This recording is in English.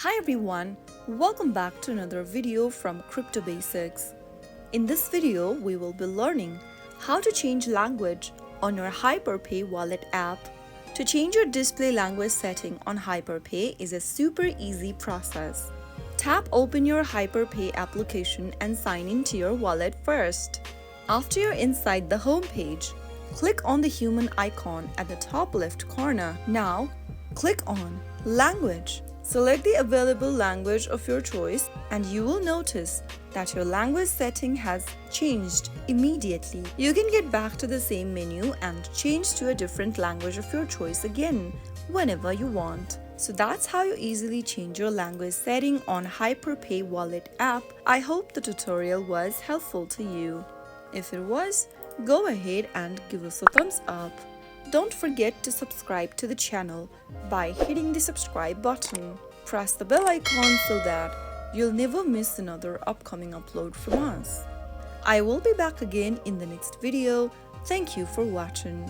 Hi everyone, welcome back to another video from Crypto Basics. In this video, we will be learning how to change language on your HyperPay wallet app. To change your display language setting on HyperPay is a super easy process. Tap open your HyperPay application and sign into your wallet first. After you're inside the home page, click on the human icon at the top left corner. Now, click on Language. Select the available language of your choice and you will notice that your language setting has changed immediately. You can get back to the same menu and change to a different language of your choice again whenever you want. So that's how you easily change your language setting on HyperPay wallet app. I hope the tutorial was helpful to you. If it was, go ahead and give us a thumbs up. Don't forget to subscribe to the channel by hitting the subscribe button. Press the bell icon so that you'll never miss another upcoming upload from us. I will be back again in the next video. Thank you for watching.